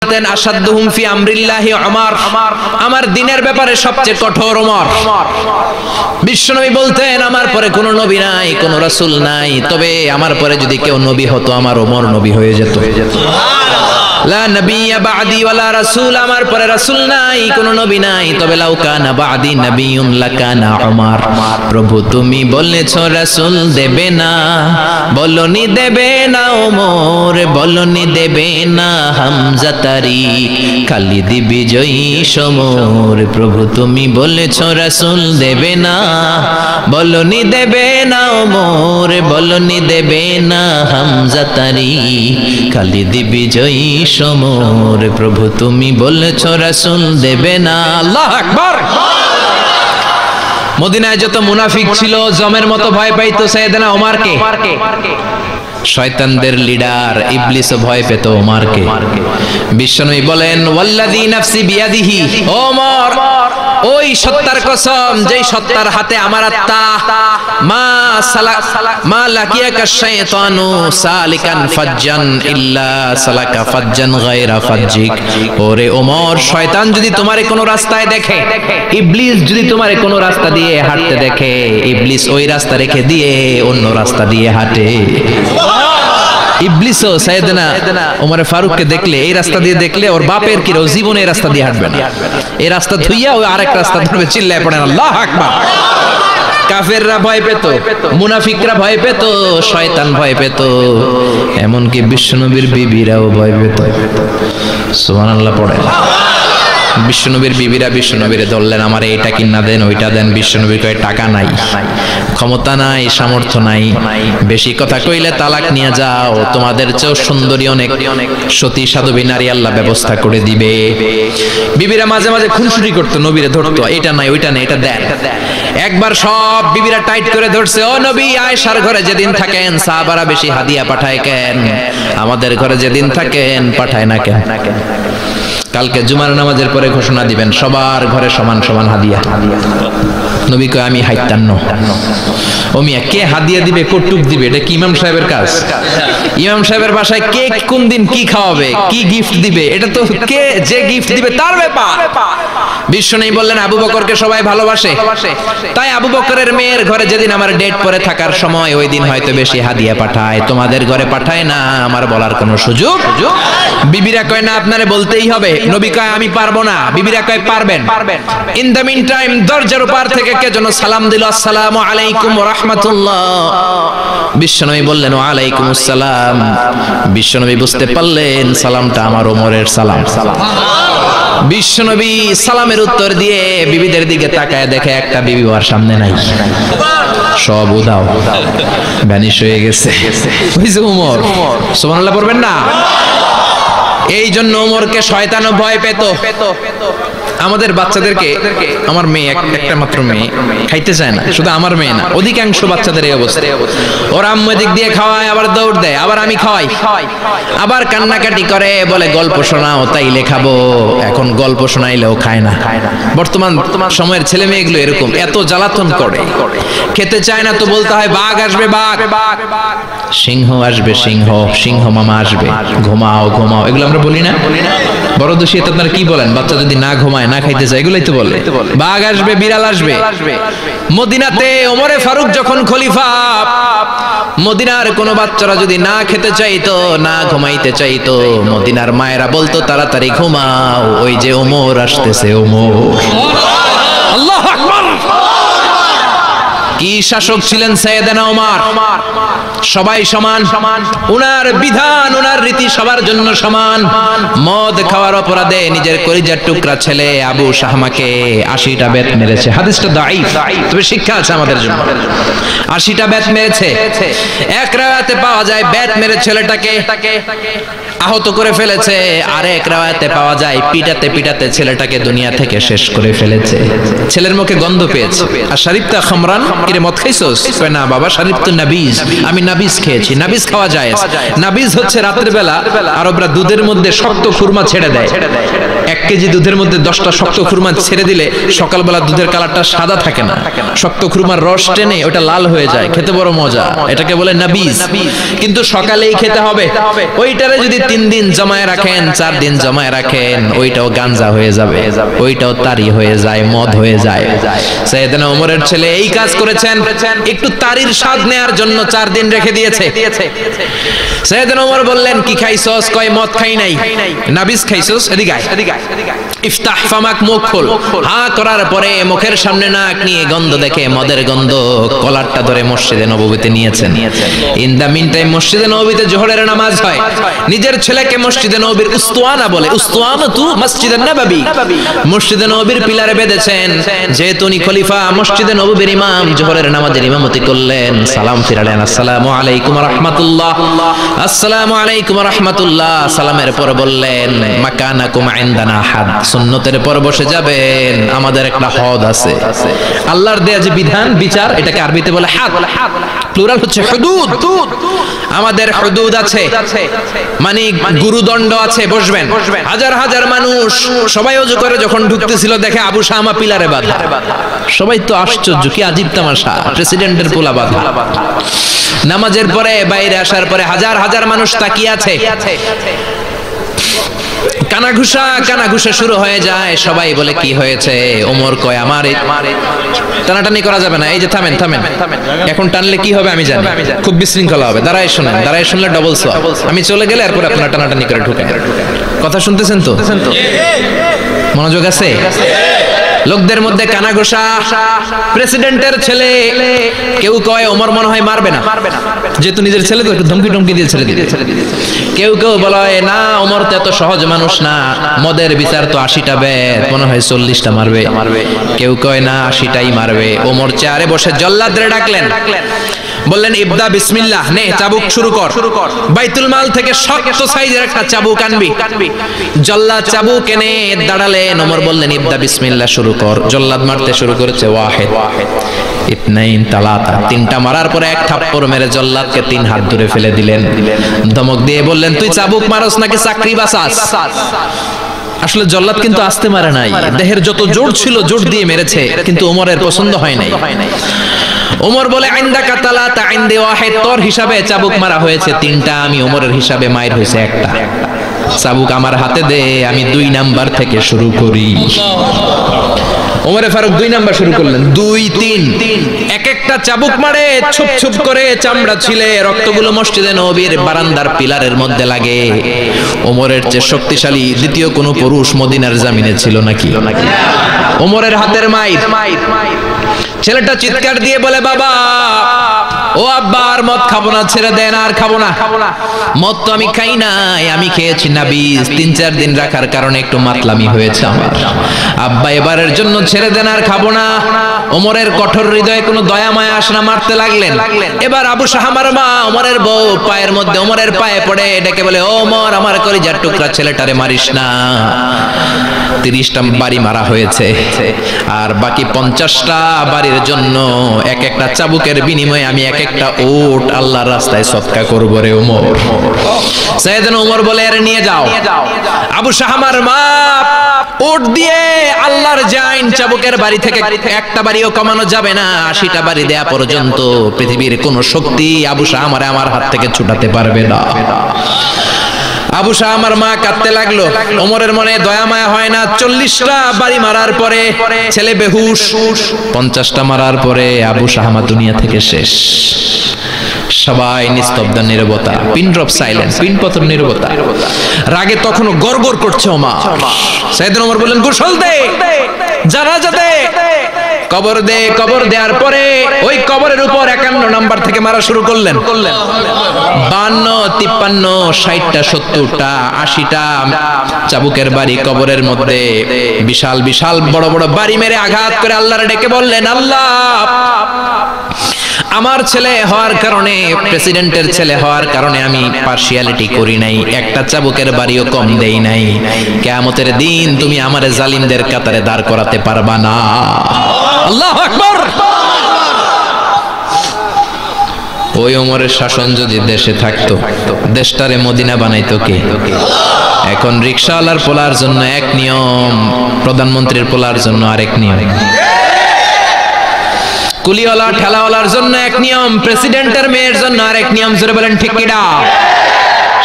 বলতেন আসাদুহুম ফি আমরিল্লাহি উমর, আমার দ্বীনের ব্যাপারে সবচেয়ে কঠোর ওমর। বিশ্বনবী বলতেন আমার পরে কোনো নবী নাই, কোনো রাসূল নাই, তবে আমার পরে যদি কেউ নবী হতো আমার ওমর নবী হয়ে যেত। লা নবিয়্যা বা'দি ওয়ালা রাসূল, আমার পরে রাসূল নাই, কোনো নবী নাই, তবে লাউ কানা বা'দি নবিয়্যুন লাকানা উমর। প্রভু তুমি বলেছো রাসূল দেবে না, বলনি দেবে না ওমর, বলনি দেবে না হামজা তারিক, খালিদ বিজয়ী সমর। প্রভু তুমি বলেছো রাসূল দেবে না, বলনি দেবে না ওমর, বলনি দেবে না হামজা তারিক, খালিদ বিজয়ী সমর। প্রভু তুমি বলেছো রাসূল দেবে না। আল্লাহু আকবার। মদিনায় যত মুনাফিক ছিল জমের মতো ভয় পাইতো সাইয়েদনা ওমরকে। শয়তানদের লিডার ইবলিসও ভয় পেত ওমরকে। বিশ্বনবী বলেন ওয়াল্লাযী নাফসি বিয়াদিহি, ওমর ওই সত্তার কসম যেই সত্তার হাতে আমার আত্মা, মা লাকিয়াকা শাইতানু সালিকান ফাজ্জান ইল্লা সালাকা ফাজ্জান গায়রা ফাজ্জিক। ওরে ওমর, শয়তান যদি তোমারে কোনো রাস্তায় দেখে, ইবলিস যদি তোমারে কোনো রাস্তা দিয়ে হাঁটতে দেখে, ইবলিস ওই রাস্তা রেখে দিয়ে অন্য রাস্তা দিয়ে হাঁটে। ইবলিসও সাইয়েদনা ওমর ফারুককে দেখলে, এই রাস্তা দিয়ে দেখলে ওর বাপের কি জীবনে এই রাস্তা দিয়ে হাঁটবে না, এই রাস্তা ধুইয়া ওই আরেক রাস্তা ধরবে, চিল্লায় পড়েন আল্লাহু আকবার। কাফেররা ভয় পেত, মুনাফিকরা ভয় পেত, শয়তান ভয় পেত, এমনকি বিশ্বনবীর বিবিরাও ভয় পেত। সুবহানাল্লাহ পড়েন। বিশ্বনবীর বিবিরা বিশ্বনবীরে ধরলেন, আমার এইটা কিনা দেন, ওইটা দেন। বিশ্বনবী কয় টাকা নাই, ক্ষমতা নাই, সামর্থ্য নাই, বেশি কথা কইলে তালাক নিয়ে যাও, তোমাদের চেয়েও সুন্দরী অনেক সতী সাধবী নারী আল্লাহ ব্যবস্থা করে দিবে। বিবিরা মাঝে মাঝে খুনসুটি করতো, নবীরে ধরতো, এটা নাই ওইটা নাই, এটা দেন। একবার সব বিবিরা টাইট করে ধরছে, ও নবী আয়েশার ঘরে যেদিন থাকেন সাহাবারা বেশি হাদিয়া পাঠায় কেন, আমাদের ঘরে যেদিন থাকেন পাঠায় না কেন? কালকে জুমার নামাজের পরে ঘোষণা দিবেন সবার ঘরে সমান সমান হাদিয়া। নবী কয় আমি হাইতান্ন। ও মিয়া, কে হাদিয়া দিবে, কটুক দিবে, এটা কি ইমাম সাহেবের কাজ? ইমাম সাহেবের বাসায় কে কোন দিন কি খাওয়াবে, কি গিফট দিবে, এটা তো কে যে গিফট দিবে তার ব্যাপার। বিশ্বনবী বললেন আবু বকরকে সবাই ভালোবাসে, তাই আবু বকরের মেয়ের ঘরে যেদিন আমার ডেট পরে থাকার সময় ওই দিন হয়তো বেশি হাদিয়া পাঠায়, তোমাদের ঘরে পাঠায় না, আমার বলার কোনো সুযোগ। বিবিরা কয় না, আপনারে বলতেই হবে। নবী কয় আমি পারবো না, বিবিরা কয় পারবেন। ইন দ্য মিন টাইম দরজার উপর থেকে কে যেন সালাম দিল, আসসালামু আলাইকুম ওয়া রাহমাতুল্লাহ। বিশ্বনবী বললেন ওয়া আলাইকুমুস সালাম। বিশ্বনবী বুঝতে পারলেন সালামটা আমার ওমরের সালাম। বিশ্বনবী সালামের উত্তর দিয়ে বিবিদের দিকে তাকায়, দেখে একটা বিবি ওর সামনে নাই, সব উধাও, ভ্যানিশ হয়ে গেছে। বুঝছো ওমর? সুবহানাল্লাহ পড়বেন না? এই জন্য ওমরকে শয়তানও ভয় পেত। আমাদের বাচ্চাদেরকে, আমার মেয়ে একটা মাত্র মেয়ে, খাইতে চায় না, শুধু আমার মেয়ে না, অধিকাংশ বাচ্চাদের এই অবস্থা। ওরা আম্মু দিক দিয়ে খাওয়ায়, আবার দৌড় দেয়, আবার আমি খাওয়াই, আবার কান্নাকাটি করে, বলে গল্প শোনাও, তাইলে খাবো। এখন গল্প শোনাইলেও খায় না। বর্তমান সময়ের ছেলে মেয়েগুলো এরকম, এত জ্বালাতন করে, খেতে চায় না তো বলতে হয় বাঘ আসবে, বাঘ, সিংহ আসবে, সিংহ, সিংহ মামা আসবে, ঘুমাও ঘুমাও, এগুলো আমরা বলি না? বড় দোষী তো আপনারা কি বলেন? বাচ্চা যদি না ঘুমায়, না খাইতে চায়, এগুলাই তো বলে। বাঘ আসবে, বিড়াল আসবে। মদিনাতে ওমরে ফারুক যখন খলিফা, মদিনার কোন বাচ্চারা যদি না খেতে চাইতো, না ঘুমাইতে চাইতো, মদিনার মায়েরা বলতো তাড়াতাড়ি ঘুমাও, ওই যে ওমর আসতেছে, ওমর। আল্লাহু আকবার। কি শাসক ছিলেন সাইয়েদনা ওমর! সবাই সমান, উনার বিধান, উনার রীতি সবার জন্য সমান। মদ খাওয়ার অপরাধে নিজের কলিজার টুকরা ছেলে আবু শাহমাকে 80টা বেত মেরেছে। হাদিসটা দাঈফ, তবে শিক্ষা আছে আমাদের জন্য। 80টা বেত মেরেছে। এক রাওয়ায়াতে পাওয়া যায় বেত মেরে ছেলেটাকে আহত করে ফেলেছে, আর এক রাওয়ায়াতে পাওয়া যায় পিটাতে পিটাতে ছেলেটাকে দুনিয়া থেকে শেষ করে ফেলেছে। ছেলের মুখে গন্ধ পেয়েছে। আর শরীফতা খামরান, কিরে মদ খাইছস? কয় না বাবা, শারিব তো নাবিজ, আমি নাবিজ খেয়েছি। নাবিজ খাওয়া যায়। নাবিজ হচ্ছে রাতের বেলা আরবরা দুধের মধ্যে শক্ত খুরমা ছেড়ে দেয়। 1 কেজি দুধের মধ্যে 10টা শক্ত খুরমা ছেড়ে দিলে সকালবেলা দুধের কালারটা সাদা থাকে না, শক্ত খুরমার রস টেনে ওটা লাল হয়ে যায়, খেতে বড় মজা, এটাকে বলে নাবিজ। কিন্তু সকালেই খেতে হবে। ওইটারে যদি 3 দিন জমায় রাখেন, 4 দিন জমায় রাখেন, ওইটাও গাঞ্জা হয়ে যাবে, ওইটাও তারি হয়ে যায়, মদ হয়ে যায়। সাইয়েদনা ওমরের ছেলে এই কাজ করেছেন, একটু তারির স্বাদ নেয়ার জন্য 4 দিন রেখে দিয়েছে। সাইয়েদনা ওমর বললেন কি খাইছস? কয় মদ খাই নাই। নাবিজ খাইছস? এদিকে আয়। ইফতাহ ফামাক, মুখ খোল। হা করার পরে মুখের সামনে নাক নিয়ে গন্ধ দেখে মদের গন্ধ, কলারটা ধরে মসজিদে নববীতে নিয়েছেন। ইন দা মিন টাইম মসজিদে নববীতে জোহরের নামাজ হয়। নিজের ছেলেকে মসজিদে নববীর উস্তুয়ানা বলে, উস্তুয়ানাতু মসজিদে নববী, মসজিদে নববীর পিলারে বেঁধেছেন। যেহেতু উনি খলিফা, মসজিদে নববীর ইমাম, জোহরের নামাজের ইমামতি করলেন। সালাম ফিরালেন, আসসালামু আলাইকুম ওয়া রাহমাতুল্লাহ, আসসালামু আলাইকুম ওয়া রাহমাতুল্লাহ। সালামের পর বললেন মাকানাকুম ইনদানা হাদ, সুন্নতের পর বসে যাবেন, আমাদের একটা হদ আছে। আল্লাহর দেয়া যে বিধান, বিচার, এটাকে আরবিতে বলে হাদ, প্লুরাল হচ্ছে হুদুদ। আমাদের হুদুদ আছে, মানে গুরুদণ্ড আছে, বসবেন। হাজার হাজার মানুষ সবাই ওযু করে যখন ঢুকতেছিল, দেখে আবু শামা পিলারে বাঁধা। সবাই তো আশ্চর্য, কি আজীব তামাশা, প্রেসিডেন্টের পোলা বাঁধা। নামাজের পরে বাইরে আসার পরে হাজার হাজার মানুষ তাকিয়ে আছে। কানাঘুষা শুরু হয়ে যায়। সবাই বলে কি হয়েছে? ওমর কয় আমার টানাটানি করা যাবে না, এই যে থামেন, এখন টানলে কি হবে আমি জানি, খুব বিশৃঙ্খলা হবে, দাঁড়ায় শোনেন, দাঁড়ায় শুনলে ডবল সওয়াব। আমি চলে গেলে এরপর আপনারা টানাটানি করে ঢুকেন। কথা শুনতেছেন তো? মনোযোগ আছে? লোকদের মধ্যে কানাঘোষা। প্রেসিডেন্টের ছেলে, কেউ কয় ওমর মনে হয় মারবে না, যেহেতু নিজের ছেলে তো একটু ধমকি দিয়ে ছেড়ে দিবে। কেউ বলে না, ওমর তো এত সহজ মানুষ না, মদের বিচার তো 80টা বেদ, মনে হয় 40টা মারবে। কেউ কয় না, 80টাই মারবে। ওমর চেয়ারে বসে জল্লাদরে ডাকলেন, বললেন ইবদা বিসমিল্লাহ, নে চাবুক শুরু কর। বাইতুল মাল থেকে শক্ত সাইজের একটা চাবুক আনবি। জল্লাদ চাবুক এনে দাঁড়ালেন। ওমর বললেন ইবদা বিসমিল্লাহ, শুরু কর। জল্লাদ মারতে শুরু করেছে। ওয়াহিদ, ইতনাইন, তালাতা, 3টা মারার পরে এক থাপ্পড় মেরে জল্লাদকে 3 হাত দূরে ফেলে দিলেন। ধমক দিয়ে বললেন তুই চাবুক মারস নাকি চাকরি বাঁচাস? আসলে জল্লাদ কিন্তু আস্তে মারে নাই, দেহের যত জোর ছিল জোর দিয়ে মেরেছে, কিন্তু ওমরের পছন্দ হয় নাই। ওমর বলে আইন্দাকা তালাতা আইন্দে ওয়াহিদ, তোর হিসাবে চাবুক মারা হয়েছে 3টা, আমি ওমরের হিসাবে মাইর হয়েছে 1টা। চাবুক আমার হাতে দে, আমি 2 নাম্বার থেকে শুরু করি। ওমরে ফারুক 2 নাম্বার শুরু করলেন। 2, 3, এক একটা চাবুক মারে, ছুপ ছুপ করে চামড়া ছিলে, রক্তগুলো মসজিদে নববীর বারান্দার পিলারের মধ্যে লাগে। ওমরের চেয়ে শক্তিশালী দ্বিতীয় কোনো পুরুষ মদিনার জমিনে ছিল নাকি? ওমরের হাতের মাইর। ছেলেটা চিৎকার দিয়ে বলে বাবা, ও আব্বা, আর মদ খাবো না, ছেড়ে দেন, আর খাবো না। মদ তো আমি খাই নাই, আমি খেয়েছি নাবিজ, 3-4 দিন রাখার কারণে একটু মাতলামি হয়েছে আমার। আব্বা এবারের জন্য ছেড়ে দেন, আর খাবো না। ওমরের কঠোর হৃদয়ে কোনো দয়া মায়া আসে না, মারতে লাগলেন। এবার আবু শাহামার মা, ওমরের বউ, পায়ের মধ্যে ওমরের পায়ে পড়ে ডেকে বলে ওমর, আমার কলিজার টুকরা ছেলেটারে মারিস না। 30টা বাড়ি মারা হয়েছে, আর বাকি 50টা বাড়ির জন্য এক একটা চাবুকের বিনিময়ে আমি এক একটা ওট আল্লাহর রাস্তায় সদকা করব রে ওমর। সাইয়েদনা ওমর বলে আরে নিয়ে যাও। আবু শাহামার মা ওট দিয়ে আল্লাহর জাইন চাবুকের বাড়ি থেকে একটা বাড়িও কমানো যাবে না, 80টা বাড়ি দেয়া পর্যন্ত পৃথিবীর কোন শক্তি আবু শাহামারে আমার হাত থেকে ছুটাতে পারবে না। আবু শাহামার মা কাঁদতে লাগলো। ওমরের মনে দয়া মায়া হয় না। 40টা বাড়ি মারার পরে ছেলে বেহুশ, 50টা মারার পরে আবু শাহামা দুনিয়া থেকে শেষ। সবাই নিস্তব্ধ, নীরবতা, পিন ড্রপ সাইলেন্স, পিন পতন নীরবতা। রাগে তখনও গড়গড় করছে ওমর। সাইয়েদনা ওমর বললেন গোসল দে, জানাজা দে, কবর দে। কবর দেওয়ার পরে ওই কবরের উপর 51 নাম্বার থেকে মারা শুরু করলেন। 52, 53, 60টা, 70টা, 80টা চাবুকের বাড়ি কবরের মধ্যে বিশাল বিশাল বড় বড় বাড়ি মেরে আঘাত করে আল্লাহর ডেকে বললেন আল্লাহ, আমার ছেলে হওয়ার কারণে, প্রেসিডেন্টের ছেলে হওয়ার কারণে আমি পার্সিয়ালিটি করি নাই, একটা চাবুকের বাড়িও কম দেই নাই। কিয়ামতের দিন তুমি আমারে জালিমদের কাতারে দাঁড় করাতে পারবা না। আল্লাহু আকবার। ওই ওমরের শাসন যদি দেশে থাকতো, দেশটারে মদিনা বানাইতো কে? এখন রিকশাওয়ালার পোলার জন্য এক নিয়ম, প্রধানমন্ত্রীর পোলার জন্য আরেক নিয়ম, কুলিওয়ালা ঠেলাওয়ালার জন্য এক নিয়ম, প্রেসিডেন্টের মেয়ের জন্য আরেক নিয়ম। জোরে বলেন ঠিক কি না?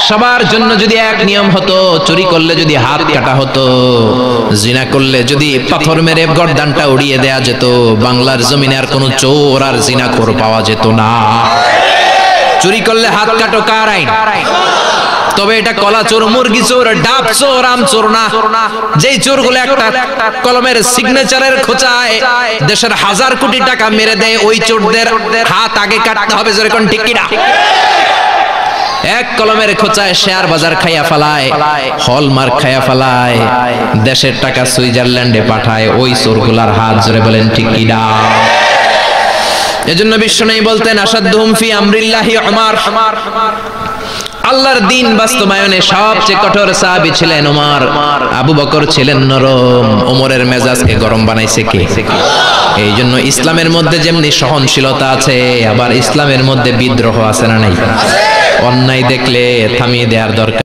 সবার জন্য যদি এক নিয়ম হতো, চুরি করলে যদি হাত কাটা হতো, জিনা করলে যদি পাথর মেরে গর্দানটা উড়িয়ে দেয়া যেত, বাংলার জমিনে আর কোনো চোর আর জিনাখোর পাওয়া যেত না। চুরি করলে হাত কাটো কার আইন? তবে এটা কলা চোর, মুরগি চোর, ডাব চোর, আম চোর না। যেই চোরগুলো একটা কলমের সিগনেচারের খোঁচায় দেশের 1000 কোটি টাকা মেরে দেয়, ওই চোরদের হাত আগে কাটতে হবে। জোরে কোন ঠিক কি না? এক কলমের খোঁচায় শেয়ার বাজার খাইয়া ফেলায়, হলমার্ক খাইয়া ফেলায়, দেশের টাকা সুইজারল্যান্ডে পাঠায়, ওই চোরগুলার হাত। জোরে বলেন ঠিক কি না? এজন্য বিশ্বনবী বলতেন, আসাদুহুম ফি আমরিল্লাহি উমর। আল্লাহর দ্বীন বাস্তবায়নে সবচেয়ে কঠোর সাহাবী ছিলেন ওমর। আবু বকর ছিলেন নরম, ওমরের মেজাজকে গরম বানাইছে কে? এই জন্য ইসলামের মধ্যে যেমনি সহনশীলতা আছে, আবার ইসলামের মধ্যে বিদ্রোহ আছে না নাই? অন্যায় দেখলে থামিয়ে দেওয়ার দরকার।